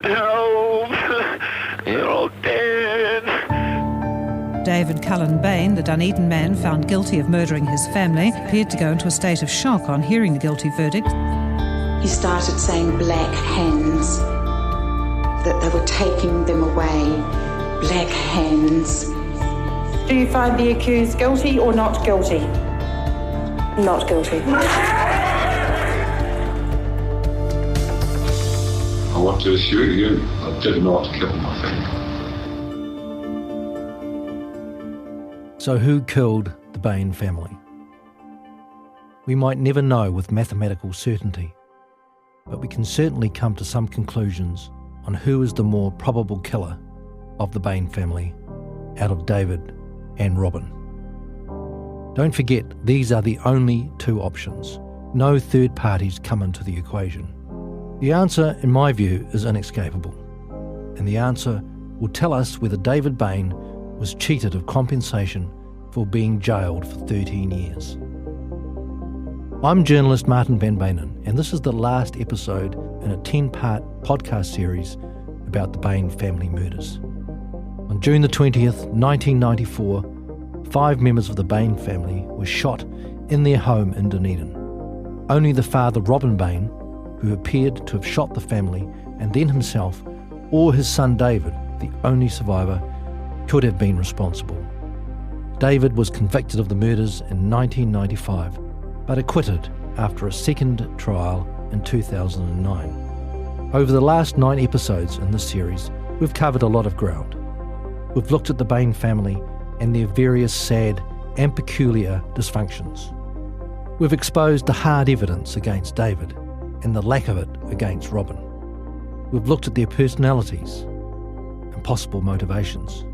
Help! They're all dead. David Bain, the Dunedin man found guilty of murdering his family, appeared to go into a state of shock on hearing the guilty verdict. He started saying black hands, that they were taking them away. Black hands. Do you find the accused guilty or not guilty? Not guilty. I want to assure you, I did not kill my family. So who killed the Bain family? We might never know with mathematical certainty, but we can certainly come to some conclusions on who is the more probable killer of the Bain family out of David and Robin. Don't forget, these are the only two options. No third parties come into the equation. The answer, in my view, is inescapable, and the answer will tell us whether David Bain was cheated of compensation for being jailed for 13 years. I'm journalist Martin van Beynen, and this is the last episode in a 10-part podcast series about the Bain family murders. On June the 20th, 1994, 5 members of the Bain family were shot in their home in Dunedin. Only the father, Robin Bain, who appeared to have shot the family and then himself, or his son David, the only survivor, could have been responsible. David was convicted of the murders in 1995, but acquitted after a second trial in 2009. Over the last 9 episodes in this series, we've covered a lot of ground. We've looked at the Bain family and their various sad and peculiar dysfunctions. We've exposed the hard evidence against David and the lack of it against Robin. We've looked at their personalities and possible motivations.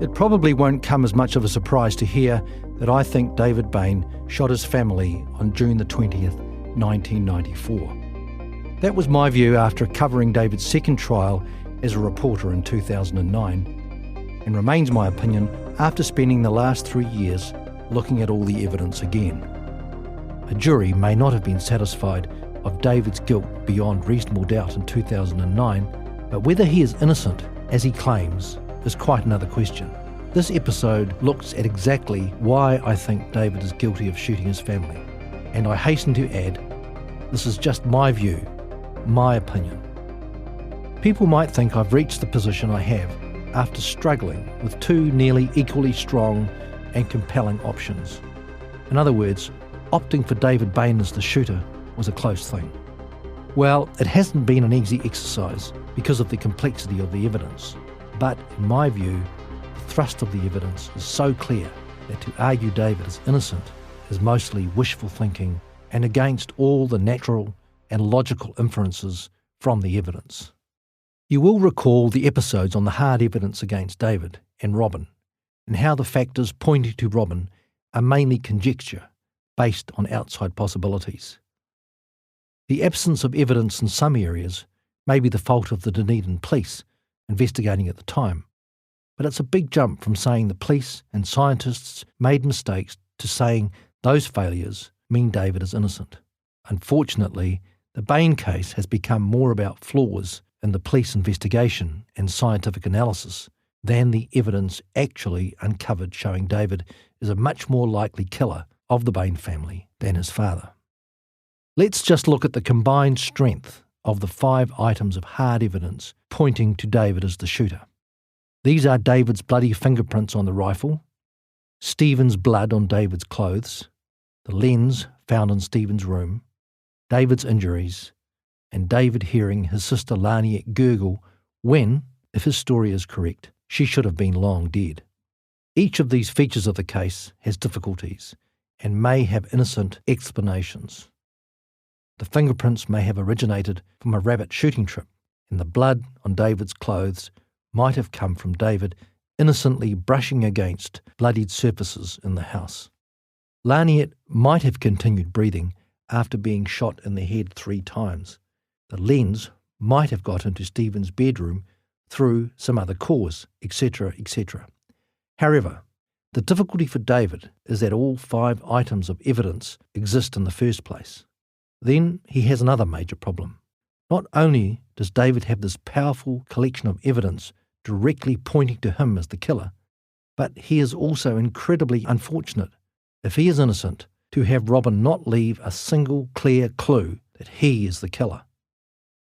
It probably won't come as much of a surprise to hear that I think David Bain shot his family on June the 20th, 1994. That was my view after covering David's second trial as a reporter in 2009, and remains my opinion after spending the last 3 years looking at all the evidence again. A jury may not have been satisfied of David's guilt beyond reasonable doubt in 2009, but whether he is innocent, as he claims, is quite another question. This episode looks at exactly why I think David is guilty of shooting his family. And I hasten to add, this is just my view, my opinion. People might think I've reached the position I have after struggling with 2 nearly equally strong and compelling options. In other words, opting for David Bain as the shooter was a close thing. Well, it hasn't been an easy exercise because of the complexity of the evidence. But in my view, the thrust of the evidence is so clear that to argue David is innocent is mostly wishful thinking and against all the natural and logical inferences from the evidence. You will recall the episodes on the hard evidence against David and Robin, and how the factors pointing to Robin are mainly conjecture based on outside possibilities. The absence of evidence in some areas may be the fault of the Dunedin police investigating at the time, but it's a big jump from saying the police and scientists made mistakes to saying those failures mean David is innocent. Unfortunately, the Bain case has become more about flaws in the police investigation and scientific analysis than the evidence actually uncovered showing David is a much more likely killer of the Bain family than his father. Let's just look at the combined strength of the 5 items of hard evidence pointing to David as the shooter. These are David's bloody fingerprints on the rifle, Stephen's blood on David's clothes, the lens found in Stephen's room, David's injuries, and David hearing his sister Lynch gurgle when, if his story is correct, she should have been long dead. Each of these features of the case has difficulties and may have innocent explanations. The fingerprints may have originated from a rabbit shooting trip, and the blood on David's clothes might have come from David innocently brushing against bloodied surfaces in the house. Lynch might have continued breathing after being shot in the head 3 times. The lens might have got into Stephen's bedroom through some other cause, etc., etc. However, the difficulty for David is that all 5 items of evidence exist in the first place. Then he has another major problem. Not only does David have this powerful collection of evidence directly pointing to him as the killer, but he is also incredibly unfortunate, if he is innocent, to have Robin not leave a single clear clue that he is the killer.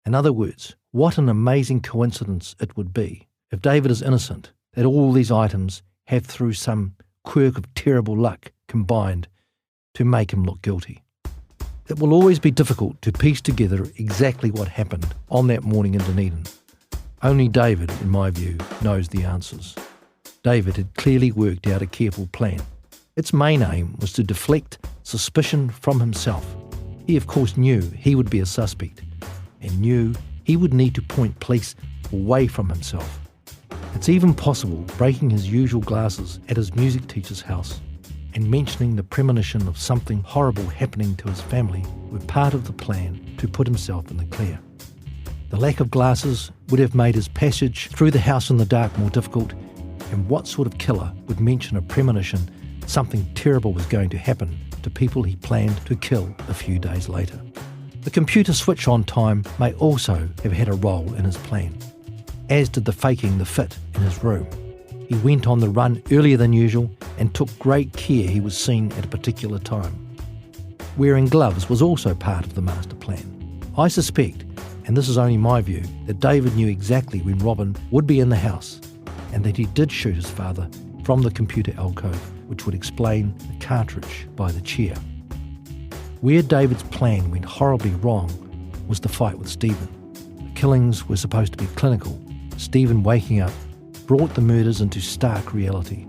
In other words, what an amazing coincidence it would be if David is innocent, that all these items have, through some quirk of terrible luck, combined to make him look guilty. It will always be difficult to piece together exactly what happened on that morning in Dunedin. Only David, in my view, knows the answers. David had clearly worked out a careful plan. Its main aim was to deflect suspicion from himself. He of course knew he would be a suspect, and knew he would need to point police away from himself. It's even possible breaking his usual glasses at his music teacher's house and mentioning the premonition of something horrible happening to his family were part of the plan to put himself in the clear. The lack of glasses would have made his passage through the house in the dark more difficult, and what sort of killer would mention a premonition something terrible was going to happen to people he planned to kill a few days later? The computer switch-on time may also have had a role in his plan, as did the faking the fit in his room. He went on the run earlier than usual and took great care he was seen at a particular time. Wearing gloves was also part of the master plan. I suspect, and this is only my view, that David knew exactly when Robin would be in the house, and that he did shoot his father from the computer alcove, which would explain the cartridge by the chair. Where David's plan went horribly wrong was the fight with Stephen. The killings were supposed to be clinical. Stephen waking up brought the murders into stark reality.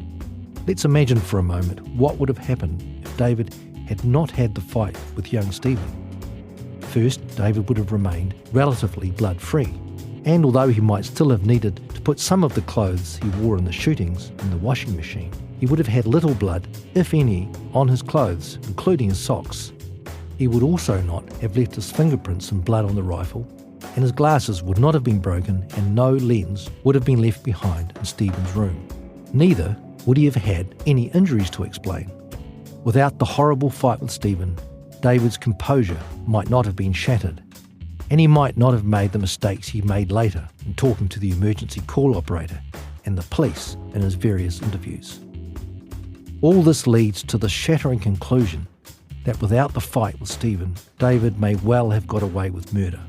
Let's imagine for a moment what would have happened if David had not had the fight with young Stephen. First, David would have remained relatively blood-free, and although he might still have needed to put some of the clothes he wore in the shootings in the washing machine, he would have had little blood, if any, on his clothes, including his socks. He would also not have left his fingerprints and blood on the rifle, and his glasses would not have been broken, and no lens would have been left behind in Stephen's room. Neither would he have had any injuries to explain. Without the horrible fight with Stephen, David's composure might not have been shattered, and he might not have made the mistakes he made later in talking to the emergency call operator and the police in his various interviews. All this leads to the shattering conclusion that without the fight with Stephen, David may well have got away with murder.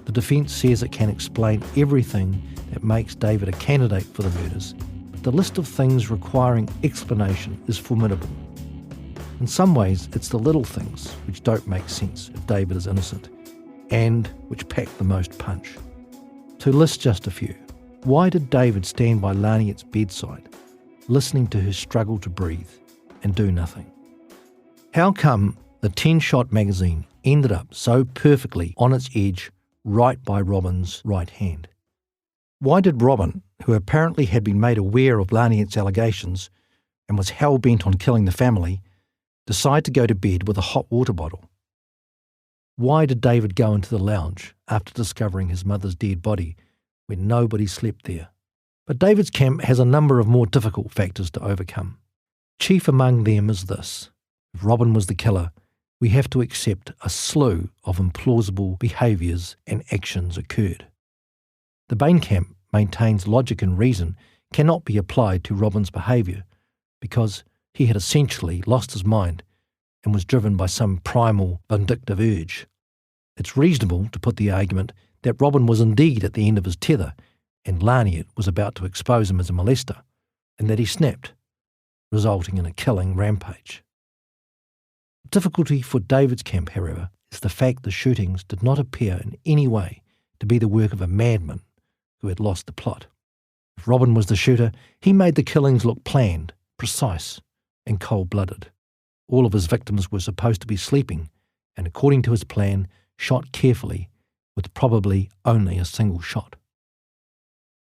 The defence says it can explain everything that makes David a candidate for the murders, but the list of things requiring explanation is formidable. In some ways, it's the little things which don't make sense if David is innocent, and which pack the most punch. To list just a few, why did David stand by Laniet's bedside, listening to her struggle to breathe, and do nothing? How come the 10-shot magazine ended up so perfectly on its edge right by Robin's right hand? Why did Robin, who apparently had been made aware of Laniet's allegations and was hell-bent on killing the family, decide to go to bed with a hot water bottle? Why did David go into the lounge after discovering his mother's dead body when nobody slept there? But David's camp has a number of more difficult factors to overcome. Chief among them is this: if Robin was the killer, we have to accept a slew of implausible behaviours and actions occurred. The Bain camp maintains logic and reason cannot be applied to Robin's behaviour because he had essentially lost his mind and was driven by some primal vindictive urge. It's reasonable to put the argument that Robin was indeed at the end of his tether and Laniet was about to expose him as a molester, and that he snapped, resulting in a killing rampage. The difficulty for David's camp, however, is the fact the shootings did not appear in any way to be the work of a madman who had lost the plot. If Robin was the shooter, he made the killings look planned, precise, and cold-blooded. All of his victims were supposed to be sleeping, and according to his plan, shot carefully, with probably only a single shot.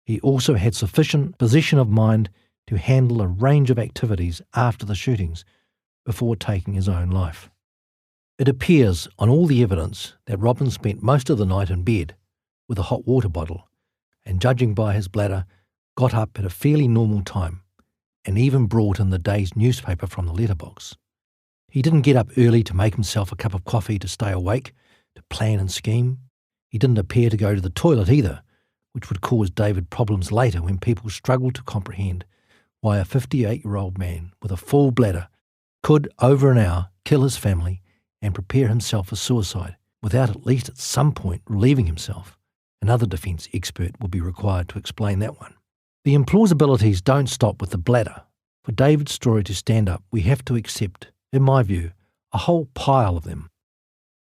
He also had sufficient possession of mind to handle a range of activities after the shootings before taking his own life. It appears on all the evidence that Robin spent most of the night in bed with a hot water bottle, and judging by his bladder, got up at a fairly normal time, and even brought in the day's newspaper from the letterbox. He didn't get up early to make himself a cup of coffee to stay awake, to plan and scheme. He didn't appear to go to the toilet either, which would cause David problems later when people struggled to comprehend why a 58-year-old man with a full bladder could, over an hour, kill his family and prepare himself for suicide without at least at some point relieving himself. Another defence expert will be required to explain that one. The implausibilities don't stop with the bladder. For David's story to stand up, we have to accept, in my view, a whole pile of them.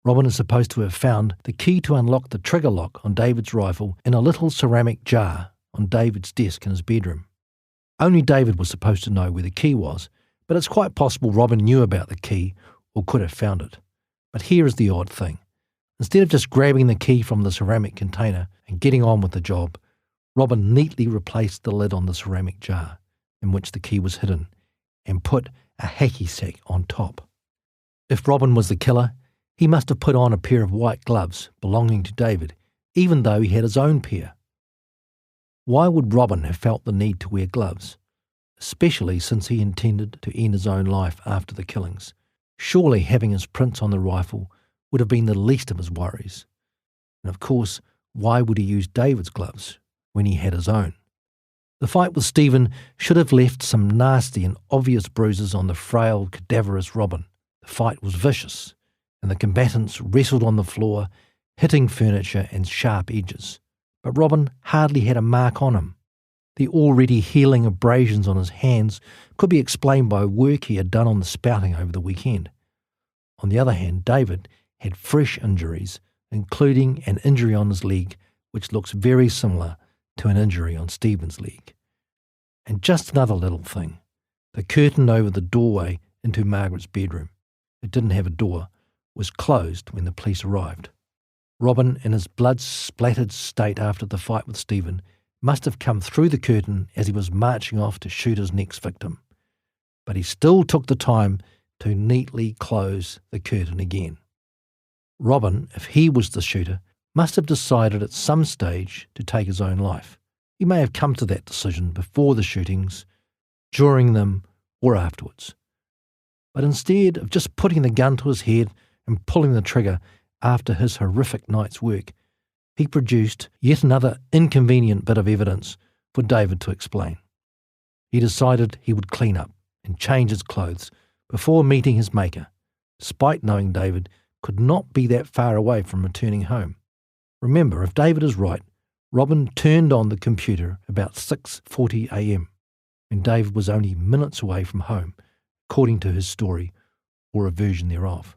Robin is supposed to have found the key to unlock the trigger lock on David's rifle in a little ceramic jar on David's desk in his bedroom. Only David was supposed to know where the key was, but it's quite possible Robin knew about the key or could have found it. But here is the odd thing. Instead of just grabbing the key from the ceramic container and getting on with the job, Robin neatly replaced the lid on the ceramic jar in which the key was hidden and put a hacky sack on top. If Robin was the killer, he must have put on a pair of white gloves belonging to David, even though he had his own pair. Why would Robin have felt the need to wear gloves, especially since he intended to end his own life after the killings? Surely having his prints on the rifle would have been the least of his worries. And of course, why would he use David's gloves when he had his own? The fight with Stephen should have left some nasty and obvious bruises on the frail, cadaverous Robin. The fight was vicious, and the combatants wrestled on the floor, hitting furniture and sharp edges. But Robin hardly had a mark on him. The already healing abrasions on his hands could be explained by work he had done on the spouting over the weekend. On the other hand, David had fresh injuries, including an injury on his leg, which looks very similar to an injury on Stephen's leg. And just another little thing. The curtain over the doorway into Margaret's bedroom, it didn't have a door, was closed when the police arrived. Robin, in his blood-splattered state after the fight with Stephen, must have come through the curtain as he was marching off to shoot his next victim. But he still took the time to neatly close the curtain again. Robin, if he was the shooter, must have decided at some stage to take his own life. He may have come to that decision before the shootings, during them, or afterwards. But instead of just putting the gun to his head and pulling the trigger after his horrific night's work, he produced yet another inconvenient bit of evidence for David to explain. He decided he would clean up and change his clothes before meeting his maker, despite knowing David could not be that far away from returning home. Remember, if David is right, Robin turned on the computer about 6:40 a.m, when David was only minutes away from home, according to his story, or a version thereof.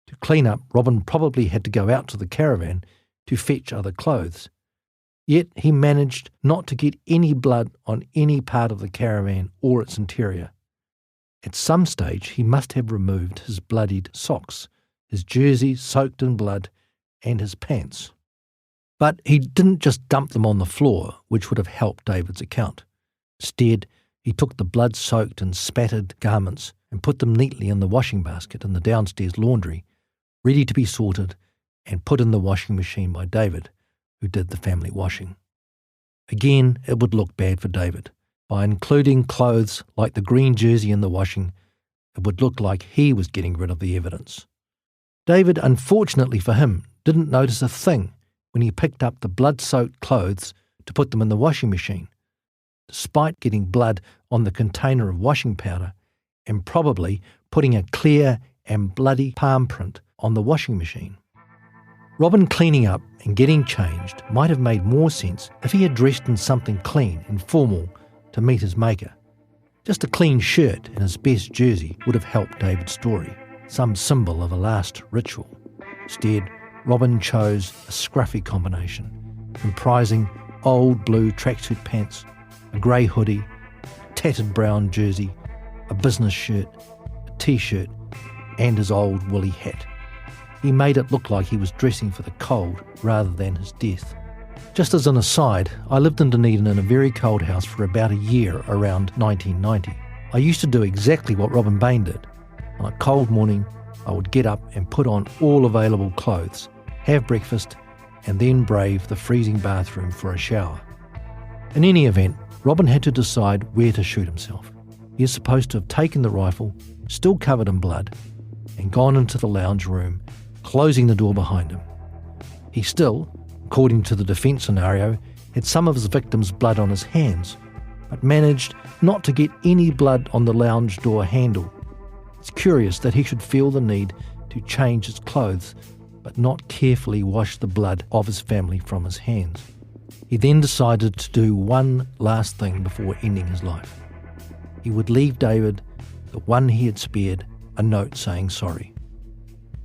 To clean up, Robin probably had to go out to the caravan to fetch other clothes. Yet he managed not to get any blood on any part of the caravan or its interior. At some stage he must have removed his bloodied socks, his jersey soaked in blood, and his pants. But he didn't just dump them on the floor, which would have helped David's account. Instead, he took the blood-soaked and spattered garments and put them neatly in the washing basket in the downstairs laundry, ready to be sorted and put in the washing machine by David, who did the family washing. Again, it would look bad for David. By including clothes like the green jersey in the washing, it would look like he was getting rid of the evidence. David, unfortunately for him, didn't notice a thing when he picked up the blood-soaked clothes to put them in the washing machine, despite getting blood on the container of washing powder and probably putting a clear and bloody palm print on the washing machine. Robin cleaning up and getting changed might have made more sense if he had dressed in something clean and formal to meet his maker. Just a clean shirt and his best jersey would have helped David's story, some symbol of a last ritual. Instead, Robin chose a scruffy combination, comprising old blue tracksuit pants, a grey hoodie, a tattered brown jersey, a business shirt, a t-shirt, and his old woolly hat. He made it look like he was dressing for the cold rather than his death. Just as an aside, I lived in Dunedin in a very cold house for about a year around 1990. I used to do exactly what Robin Bain did. On a cold morning, I would get up and put on all available clothes, have breakfast, and then brave the freezing bathroom for a shower. In any event, Robin had to decide where to shoot himself. He is supposed to have taken the rifle, still covered in blood, and gone into the lounge room, closing the door behind him. He still, according to the defence scenario, had some of his victims' blood on his hands, but managed not to get any blood on the lounge door handle. It's curious that he should feel the need to change his clothes, but not carefully wash the blood of his family from his hands. He then decided to do one last thing before ending his life. He would leave David, the one he had spared, a note saying sorry.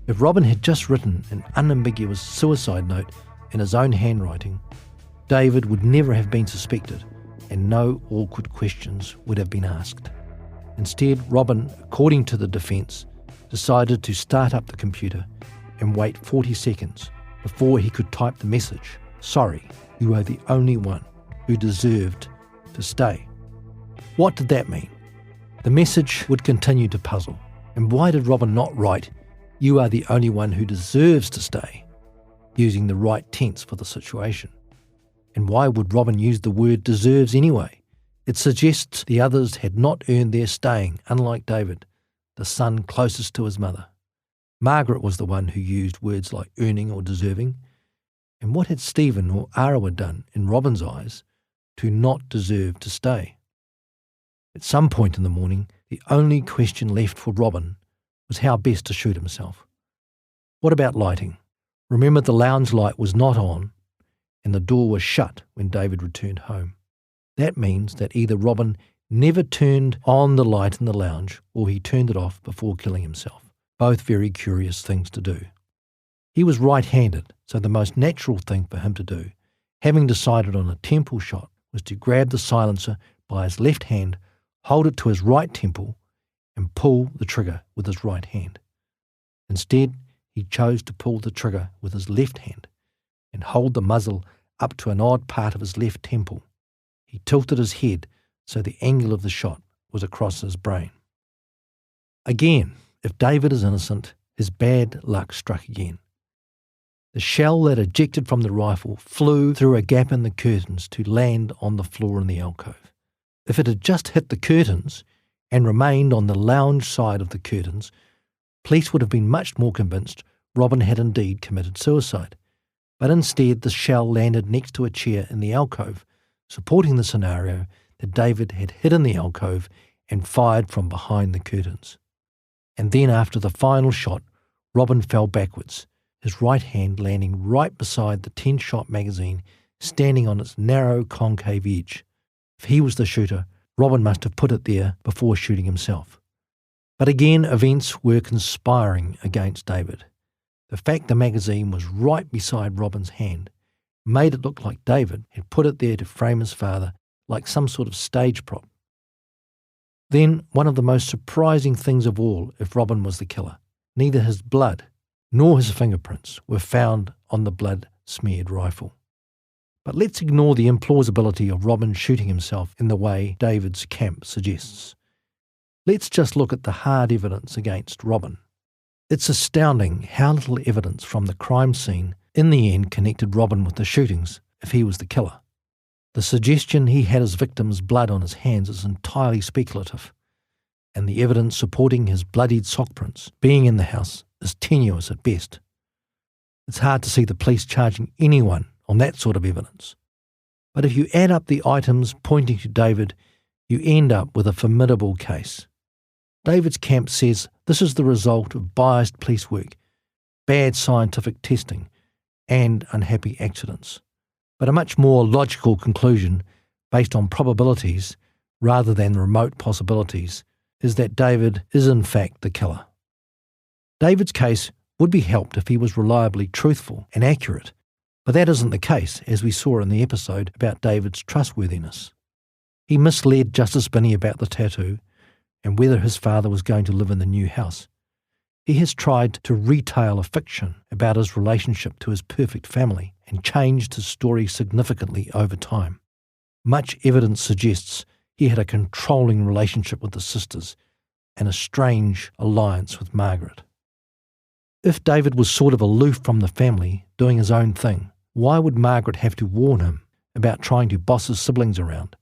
If Robin had just written an unambiguous suicide note in his own handwriting, David would never have been suspected, and no awkward questions would have been asked. Instead, Robin, according to the defence, decided to start up the computer and wait 40 seconds before he could type the message, "Sorry, you are the only one who deserved to stay." What did that mean? The message would continue to puzzle. And why did Robin not write, "You are the only one who deserves to stay," using the right tense for the situation? And why would Robin use the word deserves anyway? It suggests the others had not earned their staying, unlike David, the son closest to his mother. Margaret was the one who used words like earning or deserving. And what had Stephen or Arawa done, in Robin's eyes, to not deserve to stay? At some point in the morning, the only question left for Robin was how best to shoot himself. What about lighting? Remember, the lounge light was not on, and the door was shut when David returned home. That means that either Robin never turned on the light in the lounge, or he turned it off before killing himself. Both very curious things to do. He was right-handed, so the most natural thing for him to do, having decided on a temple shot, was to grab the silencer by his left hand, hold it to his right temple, and pull the trigger with his right hand. Instead, he chose to pull the trigger with his left hand and hold the muzzle up to an odd part of his left temple. He tilted his head so the angle of the shot was across his brain. Again, if David is innocent, his bad luck struck again. The shell that ejected from the rifle flew through a gap in the curtains to land on the floor in the alcove. If it had just hit the curtains and remained on the lounge side of the curtains, police would have been much more convinced Robin had indeed committed suicide. But instead, the shell landed next to a chair in the alcove, supporting the scenario that David had hidden the alcove and fired from behind the curtains. And then after the final shot, Robin fell backwards, his right hand landing right beside the 10-shot magazine, standing on its narrow concave edge. If he was the shooter, Robin must have put it there before shooting himself. But again, events were conspiring against David. The fact the magazine was right beside Robin's hand made it look like David had put it there to frame his father like some sort of stage prop. Then, one of the most surprising things of all, if Robin was the killer, neither his blood nor his fingerprints were found on the blood-smeared rifle. But let's ignore the implausibility of Robin shooting himself in the way David's camp suggests. Let's just look at the hard evidence against Robin. It's astounding how little evidence from the crime scene in the end connected Robin with the shootings if he was the killer. The suggestion he had his victim's blood on his hands is entirely speculative, and the evidence supporting his bloodied sock prints being in the house is tenuous at best. It's hard to see the police charging anyone on that sort of evidence. But if you add up the items pointing to David, you end up with a formidable case. David's camp says this is the result of biased police work, bad scientific testing, and unhappy accidents. But a much more logical conclusion, based on probabilities rather than remote possibilities, is that David is in fact the killer. David's case would be helped if he was reliably truthful and accurate, but that isn't the case, as we saw in the episode about David's trustworthiness. He misled Justice Binney about the tattoo and whether his father was going to live in the new house. He has tried to retell a fiction about his relationship to his perfect family and changed his story significantly over time. Much evidence suggests he had a controlling relationship with his sisters and a strange alliance with Margaret. If David was sort of aloof from the family, doing his own thing, why would Margaret have to warn him about trying to boss his siblings around?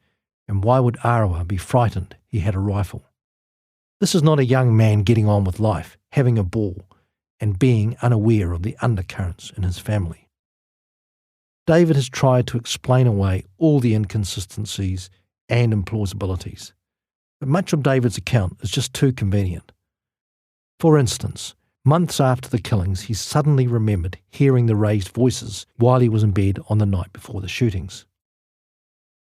And why would Arawa be frightened he had a rifle? This is not a young man getting on with life, having a ball, and being unaware of the undercurrents in his family. David has tried to explain away all the inconsistencies and implausibilities, but much of David's account is just too convenient. For instance, months after the killings, he suddenly remembered hearing the raised voices while he was in bed on the night before the shootings.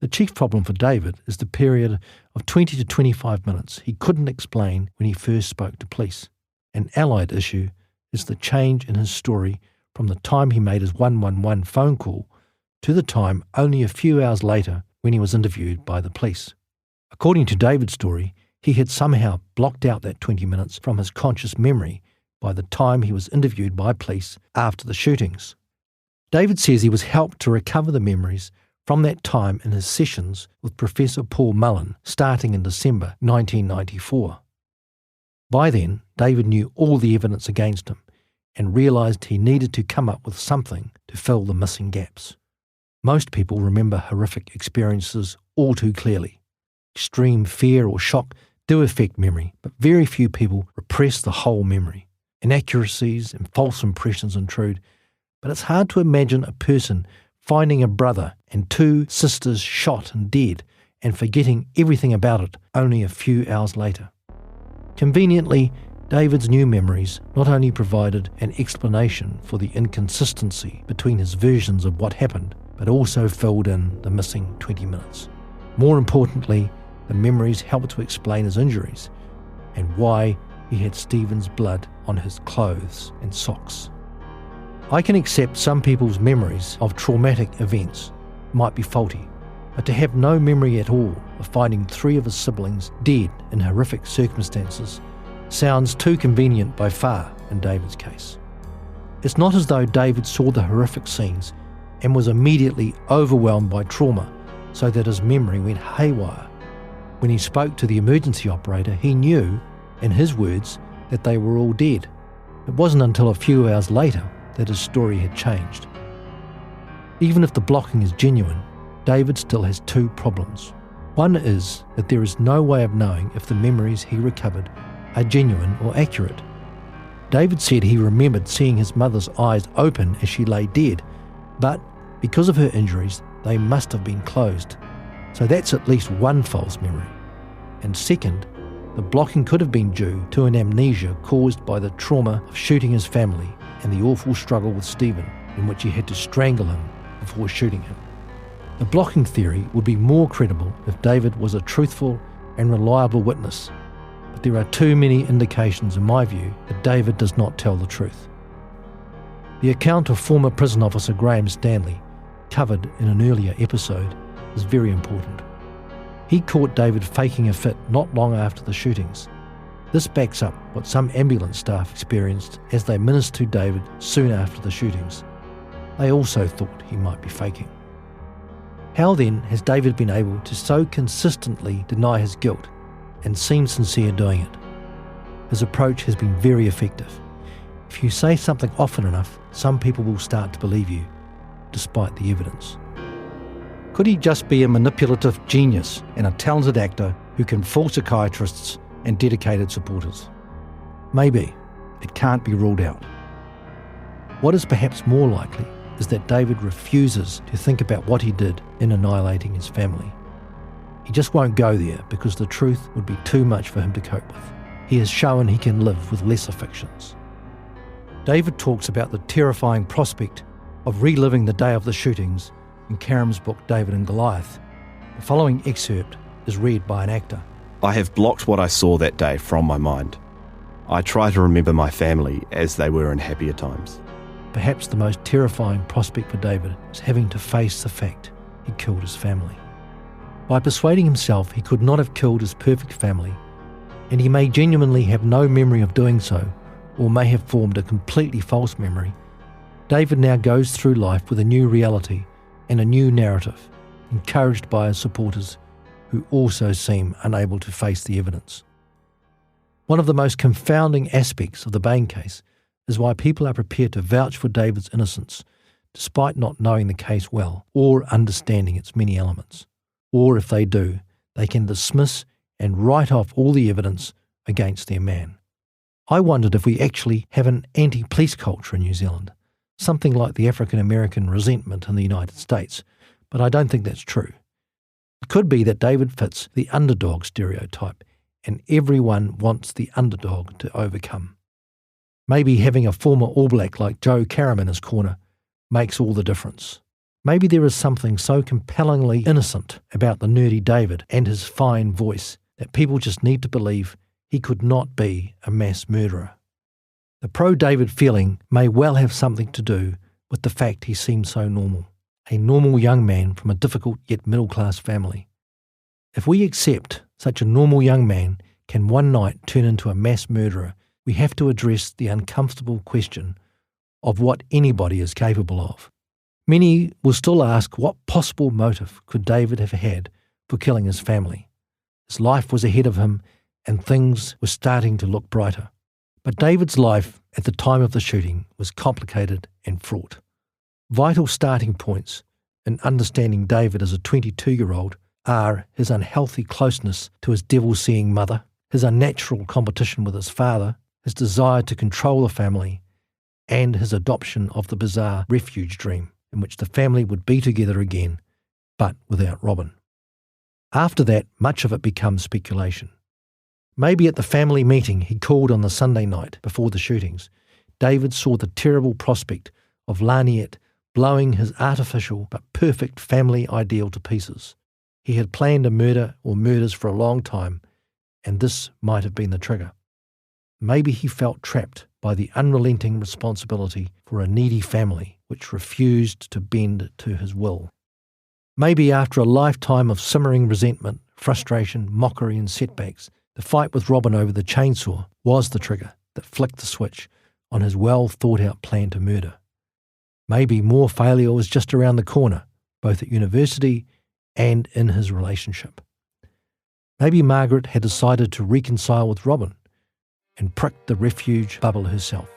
The chief problem for David is the period of 20 to 25 minutes he couldn't explain when he first spoke to police. An allied issue is the change in his story from the time he made his 111 phone call to the time only a few hours later when he was interviewed by the police. According to David's story, he had somehow blocked out that 20 minutes from his conscious memory by the time he was interviewed by police after the shootings. David says he was helped to recover the memories from that time in his sessions with Professor Paul Mullen starting in December 1994. By then, David knew all the evidence against him and realised he needed to come up with something to fill the missing gaps. Most people remember horrific experiences all too clearly. Extreme fear or shock do affect memory, but very few people repress the whole memory. Inaccuracies and false impressions intrude, but it's hard to imagine a person finding a brother and two sisters shot and dead and forgetting everything about it only a few hours later. Conveniently, David's new memories not only provided an explanation for the inconsistency between his versions of what happened, but also filled in the missing 20 minutes. More importantly, the memories helped to explain his injuries and why he had Stephen's blood on his clothes and socks. I can accept some people's memories of traumatic events might be faulty, but to have no memory at all of finding 3 of his siblings dead in horrific circumstances sounds too convenient by far in David's case. It's not as though David saw the horrific scenes and was immediately overwhelmed by trauma so that his memory went haywire. When he spoke to the emergency operator, he knew, in his words, that they were all dead. It wasn't until a few hours later that his story had changed. Even if the blocking is genuine, David still has 2 problems. One is that there is no way of knowing if the memories he recovered are genuine or accurate. David said he remembered seeing his mother's eyes open as she lay dead, but because of her injuries, they must have been closed. So that's at least one false memory. And second, the blocking could have been due to an amnesia caused by the trauma of shooting his family and the awful struggle with Stephen, in which he had to strangle him before shooting him. The blocking theory would be more credible if David was a truthful and reliable witness, but there are too many indications, in my view, that David does not tell the truth. The account of former prison officer Graham Stanley, covered in an earlier episode, is very important. He caught David faking a fit not long after the shootings. This backs up what some ambulance staff experienced as they ministered to David soon after the shootings. They also thought he might be faking. How then has David been able to so consistently deny his guilt and seem sincere doing it? His approach has been very effective. If you say something often enough, some people will start to believe you, despite the evidence. Could he just be a manipulative genius and a talented actor who can fool psychiatrists and dedicated supporters? Maybe. It can't be ruled out. What is perhaps more likely is that David refuses to think about what he did in annihilating his family. He just won't go there because the truth would be too much for him to cope with. He has shown he can live with lesser fictions. David talks about the terrifying prospect of reliving the day of the shootings in Karam's book David and Goliath. The following excerpt is read by an actor. I have blocked what I saw that day from my mind. I try to remember my family as they were in happier times. Perhaps the most terrifying prospect for David is having to face the fact he killed his family. By persuading himself he could not have killed his perfect family, and he may genuinely have no memory of doing so, or may have formed a completely false memory, David now goes through life with a new reality and a new narrative, encouraged by his supporters who also seem unable to face the evidence. One of the most confounding aspects of the Bain case is why people are prepared to vouch for David's innocence, despite not knowing the case well or understanding its many elements. Or if they do, they can dismiss and write off all the evidence against their man. I wondered if we actually have an anti-police culture in New Zealand, something like the African American resentment in the United States, but I don't think that's true. It could be that David fits the underdog stereotype, and everyone wants the underdog to overcome. Maybe having a former All Black like Joe Karam in his corner makes all the difference. Maybe there is something so compellingly innocent about the nerdy David and his fine voice that people just need to believe he could not be a mass murderer. The pro-David feeling may well have something to do with the fact he seems so normal, a normal young man from a difficult yet middle-class family. If we accept such a normal young man can one night turn into a mass murderer, we have to address the uncomfortable question of what anybody is capable of. Many will still ask what possible motive could David have had for killing his family. His life was ahead of him and things were starting to look brighter. But David's life at the time of the shooting was complicated and fraught. Vital starting points in understanding David as a 22-year-old are his unhealthy closeness to his devil-seeing mother, his unnatural competition with his father, his desire to control the family, and his adoption of the bizarre refuge dream in which the family would be together again, but without Robin. After that, much of it becomes speculation. Maybe at the family meeting he called on the Sunday night before the shootings, David saw the terrible prospect of Laniet blowing his artificial but perfect family ideal to pieces. He had planned a murder or murders for a long time, and this might have been the trigger. Maybe he felt trapped by the unrelenting responsibility for a needy family which refused to bend to his will. Maybe after a lifetime of simmering resentment, frustration, mockery and setbacks, the fight with Robin over the chainsaw was the trigger that flicked the switch on his well-thought-out plan to murder. Maybe more failure was just around the corner, both at university and in his relationship. Maybe Margaret had decided to reconcile with Robin and pricked the refuge bubble herself.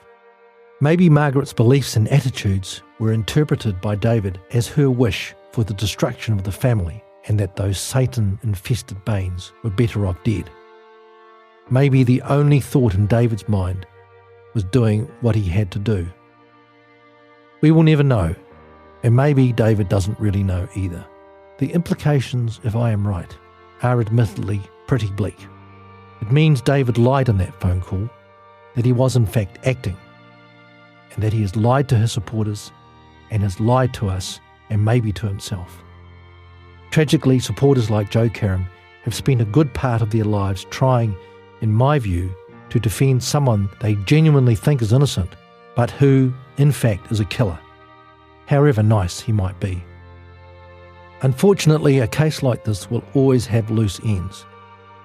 Maybe Margaret's beliefs and attitudes were interpreted by David as her wish for the destruction of the family and that those Satan-infested Bains were better off dead. Maybe the only thought in David's mind was doing what he had to do. We will never know, and maybe David doesn't really know either. The implications, if I am right, are admittedly pretty bleak. It means David lied in that phone call, that he was in fact acting, and that he has lied to his supporters and has lied to us and maybe to himself. Tragically, supporters like Joe Karam have spent a good part of their lives trying, in my view, to defend someone they genuinely think is innocent, but who, in fact, is a killer, however nice he might be. Unfortunately, a case like this will always have loose ends.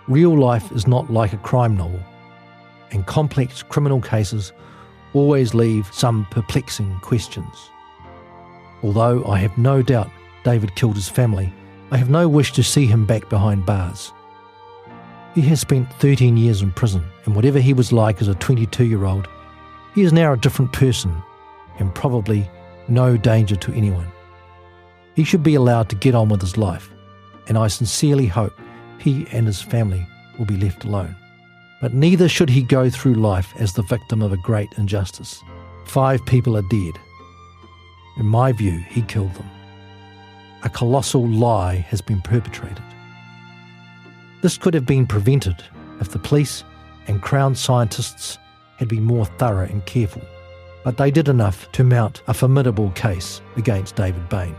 Real life is not like a crime novel, and complex criminal cases always leave some perplexing questions. Although I have no doubt David killed his family, I have no wish to see him back behind bars. He has spent 13 years in prison, and whatever he was like as a 22-year-old, he is now a different person and probably no danger to anyone. He should be allowed to get on with his life, and I sincerely hope he and his family will be left alone. But neither should he go through life as the victim of a great injustice. 5 people are dead. In my view, he killed them. A colossal lie has been perpetrated. This could have been prevented if the police and Crown scientists had been more thorough and careful, but they did enough to mount a formidable case against David Bain.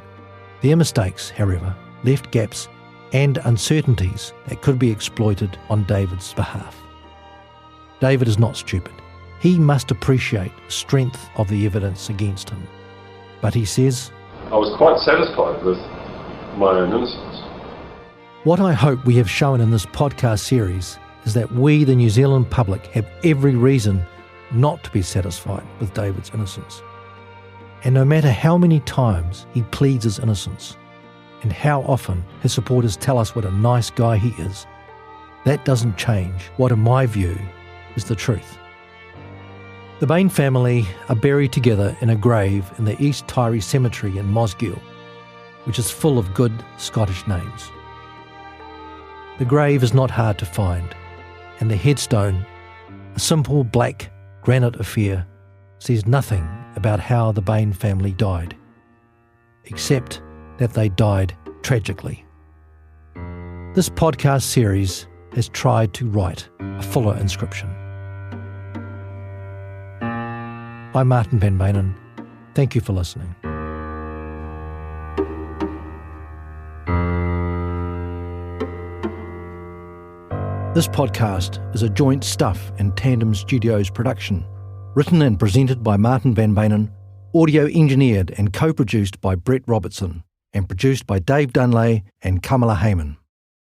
Their mistakes, however, left gaps and uncertainties that could be exploited on David's behalf. David is not stupid. He must appreciate the strength of the evidence against him. But he says, I was quite satisfied with my own innocence. What I hope we have shown in this podcast series is that we, the New Zealand public, have every reason not to be satisfied with David's innocence. And no matter how many times he pleads his innocence, and how often his supporters tell us what a nice guy he is, that doesn't change what, in my view, is the truth. The Bain family are buried together in a grave in the East Tyree Cemetery in Mosgiel, which is full of good Scottish names. The grave is not hard to find, and the headstone, a simple black granite affair, says nothing about how the Bain family died, except that they died tragically. This podcast series has tried to write a fuller inscription. I'm Martin van Beynen. Thank you for listening. This podcast is a joint Stuff and Tandem Studios production, written and presented by Martin van Beynen, audio engineered and co-produced by Brett Robertson, and produced by Dave Dunlay and Kamala Hayman.